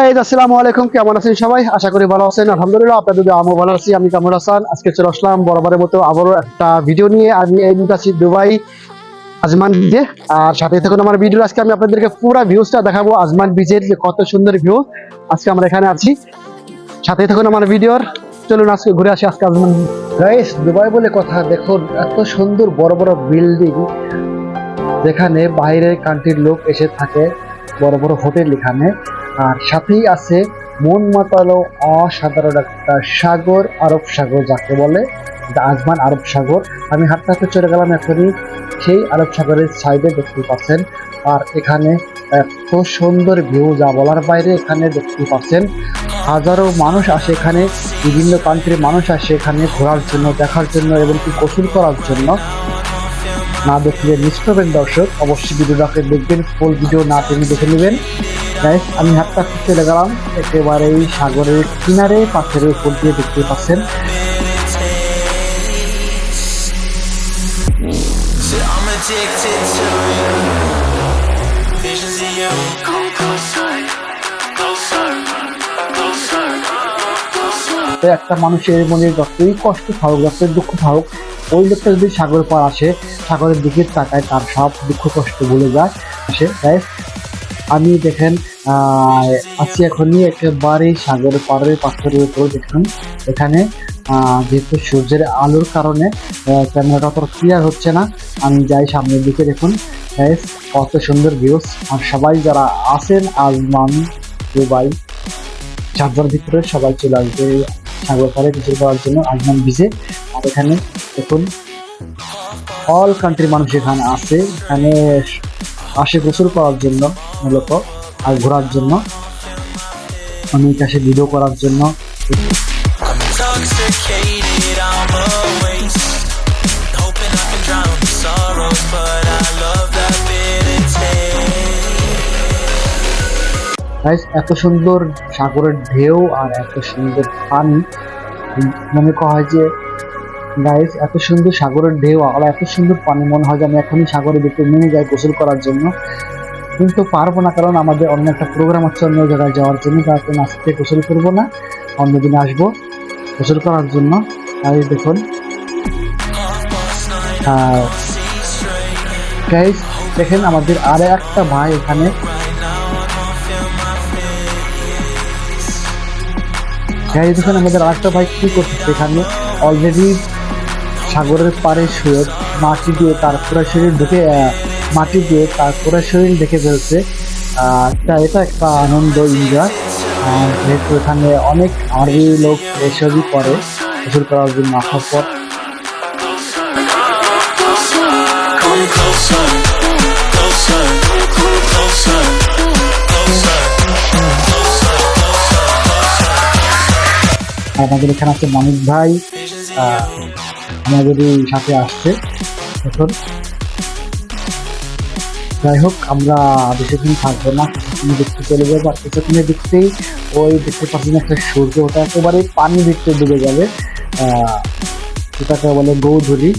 Guys আসসালামু আলাইকুম, কেমন আছেন সবাই? আশা করি ভালো আছেন। আলহামদুলিল্লাহ, আপনাদের দোয়া আমিও ভালো আছি। আমি কামরুল হাসান। আজকে চলে আসলাম বরাবরের মতো আবারও একটা ভিডিও নিয়ে। আমি এই মুহূর্তে আছি দুবাই আজমান বিচে। আর সাথে থাকুন আমার ভিডিও। আজকে আমি আপনাদেরকে পুরো ভিউজটা দেখাবো, আজমান বিচের যে কত সুন্দর ভিউ। আজকে আমরা এখানে আছি, সাথে থাকুন আমার ভিডিওর। চলুন আজকে ঘুরে আসি আজকে আজমান। গাইস দুবাই বলে কথা, দেখুন এত সুন্দর বড় বড় বিল্ডিং, যেখানে বাইরের কান্ট্রির লোক এসে থাকে, বড় বড় হোটেল এখানে। আর সাথেই আছে মন মাতালো অসাধারণ একটা সাগর, আরব সাগর যাকে বলে, আজমান আরব সাগর। আমি হাঁটতে হাঁটতে চলে গেলাম এখনই সেই আরব সাগরের সাইডে, দেখতে পাচ্ছেন। আর এখানে এত সুন্দর ভিউ, যা বলার বাইরে। এখানে দেখতে পাচ্ছেন হাজারো মানুষ আসে এখানে, বিভিন্ন কান্ট্রির মানুষ আসে এখানে ঘোরার জন্য, দেখার জন্য এবং কি গোসল করার জন্য। না দেখলে মিস করবেন দর্শক, অবশ্যই ভিডিওটাকে দেখবেন, ফুল ভিডিও না টেনে দেখে নেবেন। গাইস আমি হাতটা চলে গেলাম একেবারে এই সাগরের কিনারে, পাথরের উপর দিয়ে দেখতে পাচ্ছেন। একটা মানুষের মনে যতই কষ্ট থাকুক, যতই দুঃখ থাকুক, ওই লোকটা যদি সাগর পার আসে, সাগরের দিকে তাকায়, তার সব দুঃখ কষ্ট ভুলে যায় আসে। গাইস আমি দেখেন আছি এখনই একেবারে সাগরের পাড়ের পাথরের উপর। দেখুন এখানে যেহেতু সূর্যের আলোর কারণে ক্যামেরাটা অত ক্লিয়ার হচ্ছে না, আমি যাই সামনের দিকে। দেখুন গাইস কত সুন্দর ভিউজ। আর সবাই যারা আছেন আজমান দুবাই সাগর ভিতরে, সবাই চলে আসবে সাগর পাড়ে গোসল করার জন্য আজমান বিচে। আর এখানে দেখুন অল কান্ট্রির মানুষ এখানে আছে, এখানে আসে গোসল করার জন্য মূলত, আর ঘোরার জন্য, অনেক আসে ভিডিও করার জন্য। এত সুন্দর সাগরের ঢেউ আর এত সুন্দর পানি, মনে করা হয় যে গাইস এত সুন্দর সাগরের ঢেউ আর এত সুন্দর পানি, মনে হয় যে আমি এখনই সাগরের ভিতরে নেমে যাই গোসল করার জন্য। কিন্তু পারবো না, কারণ আমাদের অন্য একটা প্রোগ্রাম আছে অন্য জায়গায় যাওয়ার জন্য, তার জন্য আজকে গোসল করবো না, অন্যদিন আসবো গোসল করার জন্য। আর দেখুন গাইস দেখেন আমাদের আর একটা ভাই এখানে, দেখুন আমাদের আরেকটা ভাই কি করতেছে এখানে, অলরেডি সাগরের পাড়ে শুয়ে মাটি দিয়ে তার পুরো শরীর ঢুকে, মাটি দিয়ে তার পুরো শরীর দেখে ফেলছে। এটা একটা আনন্দ, এনজয়। যেহেতু এখানে অনেক আরবি লোক এসবই করে গোসল করার জন্য আসার পর। আমাদের এখানে আছে মানিক ভাই, আমাদেরই সাথে আসছে এখন। যাই হোক আমরা বেশিক্ষণ থাকবো না, কিছুক্ষণ দেখতে চলে যাবো। আর কিছুক্ষণের দেখতেই ওই দেখতে পাচ্ছেন একটা সূর্য, ওটা একেবারে পানি ভিতরে ডুবে যাবে, সেটাকে বলে গৌধুলি।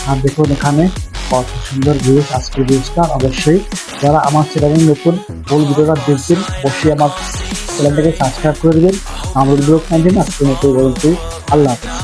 আর দেখুন এখানে কত সুন্দর ভিউজ, আজকের ভিউজটা। অবশ্যই যারা আমার চ্যানেলে নতুন ফুল ভিডিওটা দেখবেন, অবশ্যই আমার চ্যানেলটাকে সাবস্ক্রাইব করে দেবেন। আমার ভিডিও আজকে মতো বলতে আল্লাহ হাফেজ।